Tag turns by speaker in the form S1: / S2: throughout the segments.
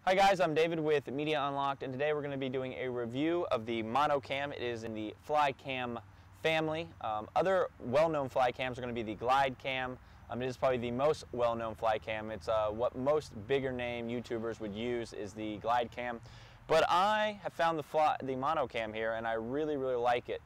S1: Hi guys, I'm David with Media Unlocked, and today we're going to be doing a review of the MonoCam. It is in the Flycam family. Other well-known Flycams are going to be the GlideCam. It is probably the most well-known Flycam. It's what most bigger name YouTubers would use is the GlideCam. But I have found the MonoCam here, and I really like it.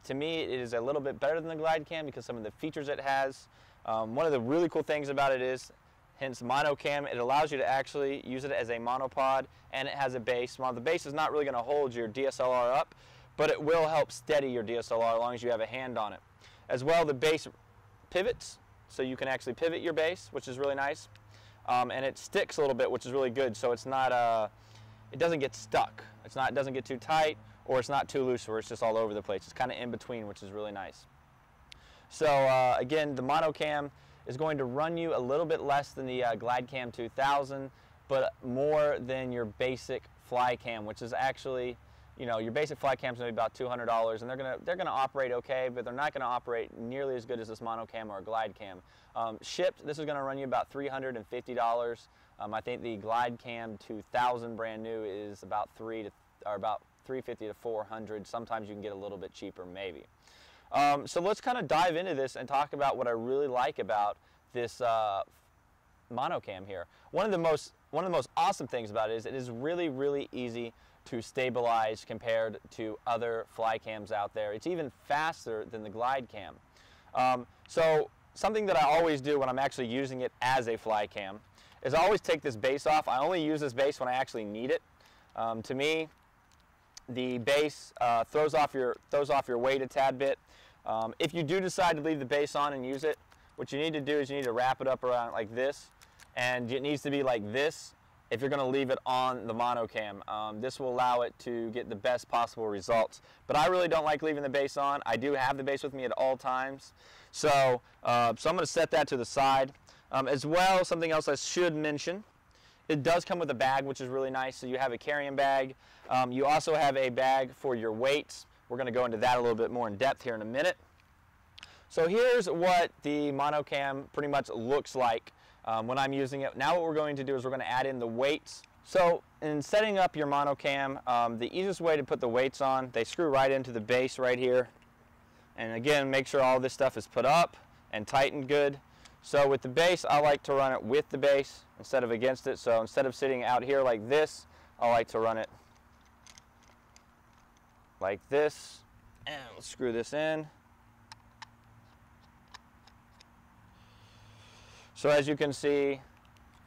S1: To me, it is a little bit better than the GlideCam because some of the features it has. One of the really cool things about it is, hence MonoCam, it allows you to actually use it as a monopod, and it has a base. While the base is not really going to hold your DSLR up, but it will help steady your DSLR as long as you have a hand on it. As well, the base pivots, so you can actually pivot your base, which is really nice. And it sticks a little bit, which is really good, so it's not, it doesn't get stuck. It doesn't get too tight, or it's not too loose where it's just all over the place. It's kind of in between, which is really nice. So again, the MonoCam is going to run you a little bit less than the GlideCam 2000, but more than your basic Flycam, which is actually, you know, your basic Flycam is going to be about $200, and they're gonna operate okay, but they're not going to operate nearly as good as this MonoCam or GlideCam. Shipped, this is going to run you about $350. I think the GlideCam 2000 brand new is about $350 to $400. Sometimes you can get a little bit cheaper, maybe. So let's kind of dive into this and talk about what I really like about this MonoCam here. One of the most awesome things about it is it is really easy to stabilize compared to other Flycams out there. It's even faster than the GlideCam. So something that I always do when I'm actually using it as a Flycam is I always take this base off. I only use this base when I actually need it. To me, the base throws off your weight a tad bit. If you do decide to leave the base on and use it, what you need to do is you need to wrap it up around like this, and it needs to be like this if you're going to leave it on the MonoCam. This will allow it to get the best possible results. But I really don't like leaving the base on. I do have the base with me at all times. So I'm going to set that to the side. As well, something else I should mention, it does come with a bag, which is really nice. So you have a carrying bag. You also have a bag for your weights. We're going to go into that a little bit more in depth here in a minute. So here's what the MonoCam pretty much looks like when I'm using it. Now what we're going to do is we're going to add in the weights. So in setting up your MonoCam, the easiest way to put the weights on, they screw right into the base right here. And again, make sure all this stuff is put up and tightened good. So with the base, I like to run it with the base instead of against it. So instead of sitting out here like this, I like to run it like this. And let's screw this in. So as you can see,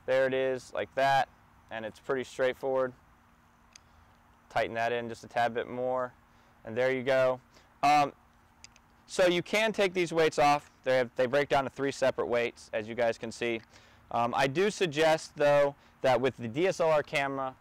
S1: there it is, like that, and it's pretty straightforward. Tighten that in just a tad bit more, and there you go. So you can take these weights off. They break down to 3 separate weights, as you guys can see. I do suggest, though, that with the DSLR camera,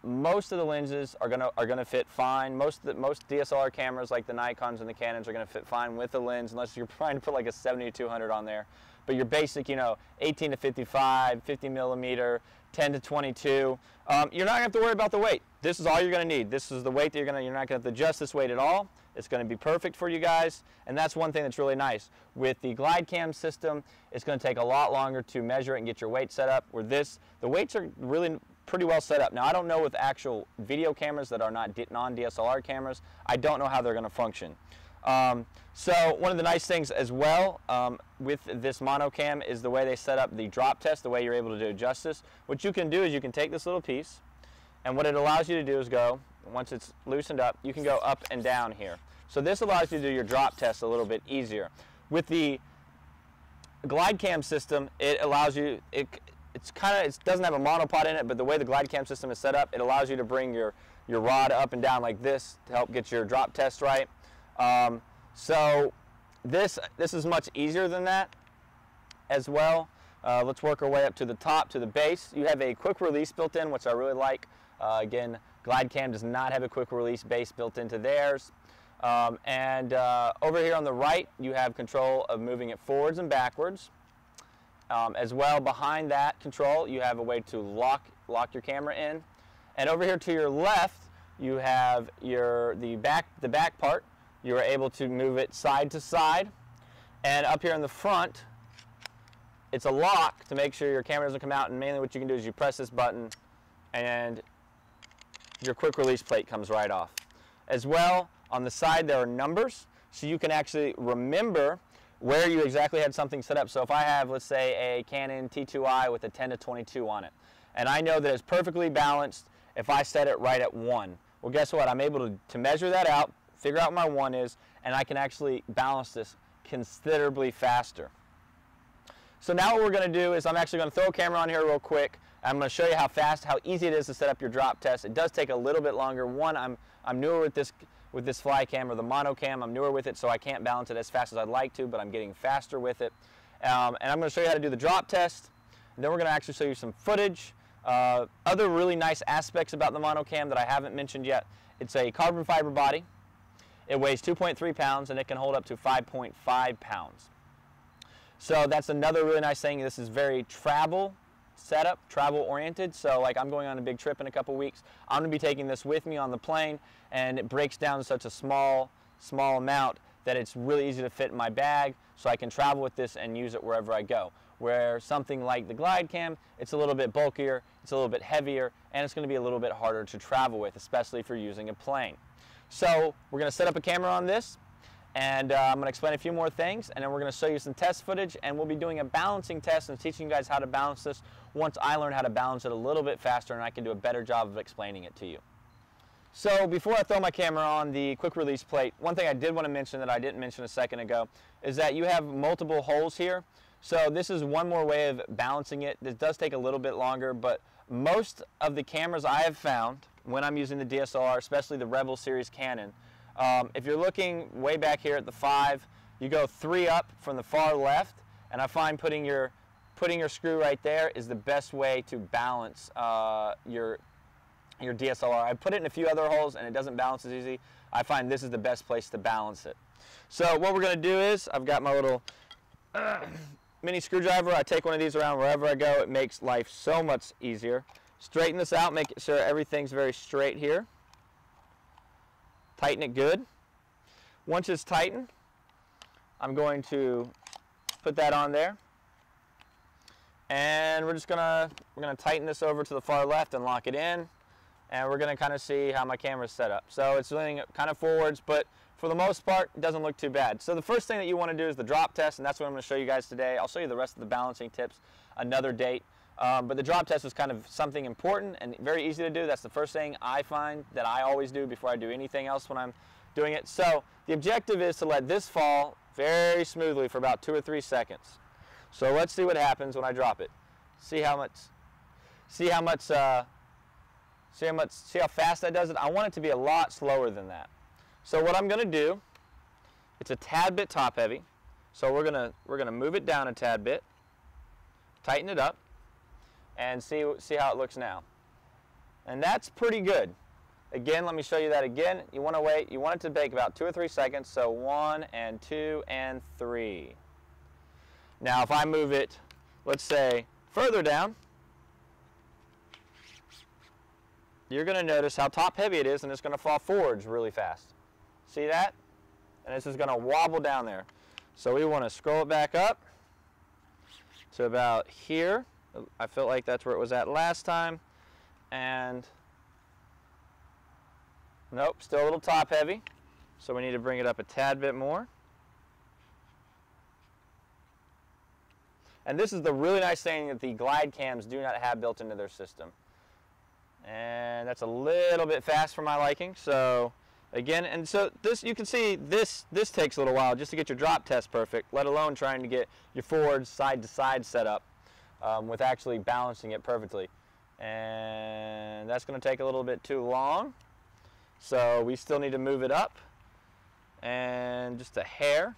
S1: most of the lenses are gonna fit fine. Most DSLR cameras, like the Nikons and the Canons, are gonna fit fine with the lens, unless you're trying to put like a 70-200 on there. But your basic, you know, 18 to 55, 50 millimeter, 10 to 22, you're not gonna have to worry about the weight. This is all you're gonna need. This is the weight that you're not gonna have to adjust this weight at all. It's gonna be perfect for you guys, and that's one thing that's really nice. With the GlideCam system, it's gonna take a lot longer to measure it and get your weight set up. Where the weights are really pretty well set up. Now, I don't know with actual video cameras that are not non-DSLR cameras, I don't know how they're gonna function. So one of the nice things as well with this MonoCam is the way they set up the drop test, the way you're able to adjust this. What you can do is you can take this little piece, and what it allows you to do is go, once it's loosened up, you can go up and down here. So this allows you to do your drop test a little bit easier. With the GlideCam system, it allows you, it doesn't have a monopod in it, but the way the GlideCam system is set up, it allows you to bring your rod up and down like this to help get your drop test right. So this is much easier than that as well. Let's work our way up to the top, to the base. You have a quick release built in, which I really like. Again, GlideCam does not have a quick release base built into theirs. Over here on the right, you have control of moving it forwards and backwards. As well, behind that control, you have a way to lock your camera in. And over here to your left, you have the back part. You are able to move it side to side. And up here in the front, it's a lock to make sure your camera doesn't come out, and mainly what you can do is you press this button and your quick release plate comes right off. As well, on the side there are numbers, so you can actually remember where you exactly had something set up. So if I have, let's say, a Canon T2i with a 10 to 22 on it, and I know that it's perfectly balanced if I set it right at 1. Well, guess what? I'm able to measure that out, figure out what my 1 is, and I can actually balance this considerably faster. So now what we're going to do is I'm actually going to throw a camera on here real quick. I'm going to show you how easy it is to set up your drop test. It does take a little bit longer. One, I'm newer with this fly cam, or the MonoCam. I'm newer with it, so I can't balance it as fast as I'd like to, but I'm getting faster with it. And I'm going to show you how to do the drop test. And then we're going to actually show you some footage. Other really nice aspects about the MonoCam that I haven't mentioned yet. It's a carbon fiber body. It weighs 2.3 pounds, and it can hold up to 5.5 pounds. So that's another really nice thing. This is very travel setup, travel oriented. So like I'm going on a big trip in a couple weeks. I'm going to be taking this with me on the plane, and it breaks down to such a small amount that it's really easy to fit in my bag, so I can travel with this and use it wherever I go. Where something like the Glide Cam, it's a little bit bulkier, it's a little bit heavier, and it's going to be a little bit harder to travel with, especially if you're using a plane. So we're going to set up a camera on this, and I'm going to explain a few more things, and then we're going to show you some test footage, and we'll be doing a balancing test and teaching you guys how to balance this once I learn how to balance it a little bit faster, and I can do a better job of explaining it to you. So before I throw my camera on the quick release plate, one thing I did want to mention that I didn't mention a second ago is that you have multiple holes here. So this is one more way of balancing it. This does take a little bit longer, but most of the cameras I have found when I'm using the DSLR, especially the Rebel series Canon, if you're looking way back here at the 5, you go 3 up from the far left, and I find putting your screw right there is the best way to balance your DSLR. I put it in a few other holes and it doesn't balance as easy. I find this is the best place to balance it. So what we're going to do is, I've got my little mini screwdriver. I take one of these around wherever I go. It makes life so much easier. Straighten this out, make sure everything's very straight here. Tighten it good. Once it's tightened, I'm going to put that on there. And we're gonna tighten this over to the far left and lock it in. And we're going to kind of see how my camera's set up. So it's leaning kind of forwards, but for the most part, it doesn't look too bad. So the first thing that you want to do is the drop test, and that's what I'm going to show you guys today. I'll show you the rest of the balancing tips another date. But the drop test is kind of something important and very easy to do. That's the first thing I find that I always do before I do anything else when I'm doing it. So the objective is to let this fall very smoothly for about 2 or 3 seconds. So let's see what happens when I drop it. See how fast that does it? I want it to be a lot slower than that. So what I'm going to do, it's a tad bit top heavy. So we're going to move it down a tad bit, tighten it up, and see how it looks now. And that's pretty good. Again, let me show you that again. You want it to bake about 2 or 3 seconds. So 1 and 2 and 3. Now if I move it, let's say further down, you're going to notice how top heavy it is, and it's going to fall forwards really fast. See that? And this is going to wobble down there. So we want to scroll it back up to about here. I felt like that's where it was at last time. And nope, still a little top heavy. So we need to bring it up a tad bit more. And this is the really nice thing that the Glide cams do not have built into their system. And that's a little bit fast for my liking. So again, and so this, you can see this takes a little while just to get your drop test perfect, let alone trying to get your forward side to side set up with actually balancing it perfectly. And that's going to take a little bit too long. So we still need to move it up and just a hair.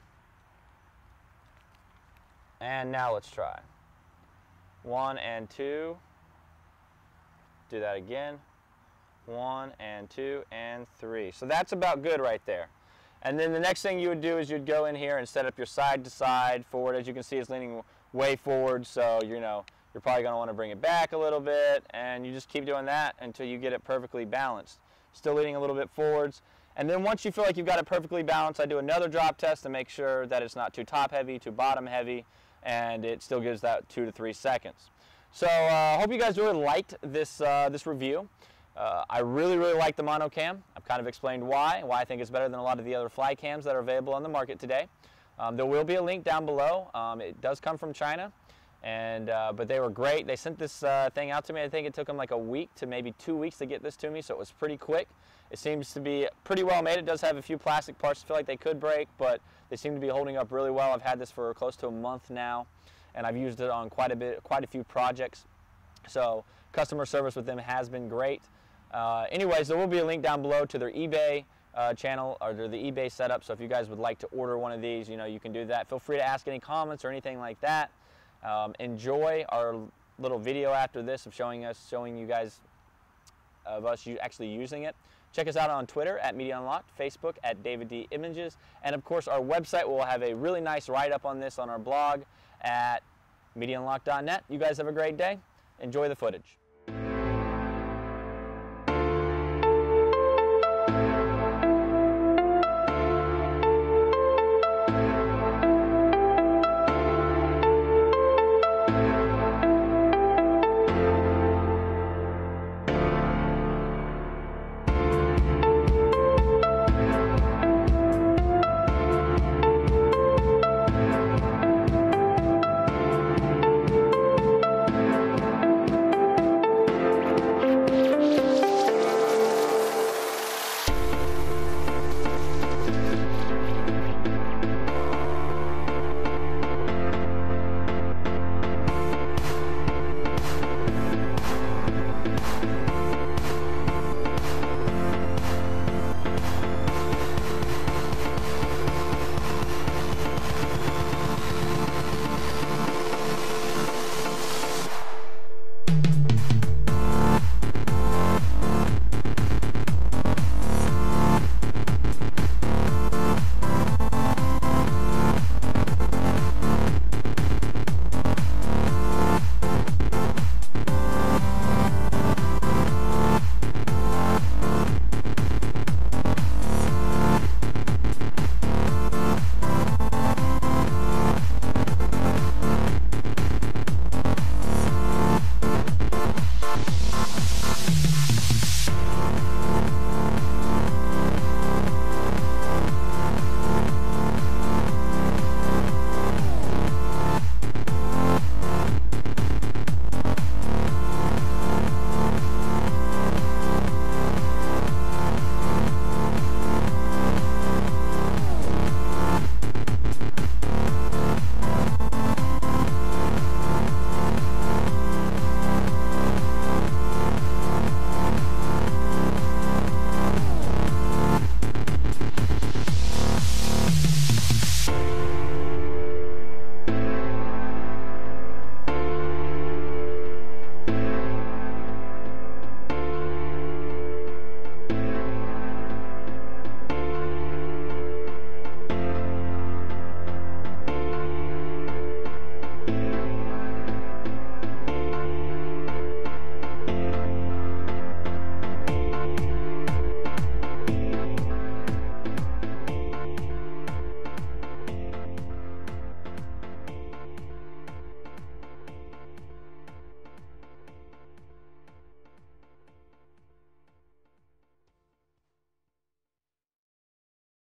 S1: And now let's try 1 and 2. Do that again. 1 and 2 and 3. So that's about good right there. And then the next thing you would do is you'd go in here and set up your side to side forward. As you can see, it's leaning way forward, so you're probably going to want to bring it back a little bit, and you just keep doing that until you get it perfectly balanced. Still leaning a little bit forwards. And then once you feel like you've got it perfectly balanced, I do another drop test to make sure that it's not too top heavy, too bottom heavy, and it still gives that 2 to 3 seconds. So hope you guys really liked this review. I really like the MonoCam. I've kind of explained why I think it's better than a lot of the other fly cams that are available on the market today. There will be a link down below. It does come from China, and but they were great. They sent this thing out to me. I think it took them like a week to maybe 2 weeks to get this to me, so it was pretty quick. It seems to be pretty well made. It does have a few plastic parts I feel like they could break, but they seem to be holding up really well. I've had this for close to a month now, and I've used it on quite a few projects. So customer service with them has been great. Anyways, there will be a link down below to their eBay channel, or the eBay setup. So if you guys would like to order one of these, you can do that. Feel free to ask any comments or anything like that. Enjoy our little video after this of showing you guys of us actually using it. Check us out on Twitter at Media Unlocked, Facebook at David D Images, and of course our website will have a really nice write-up on this on our blog at MediaUnlocked.net. You guys have a great day. Enjoy the footage.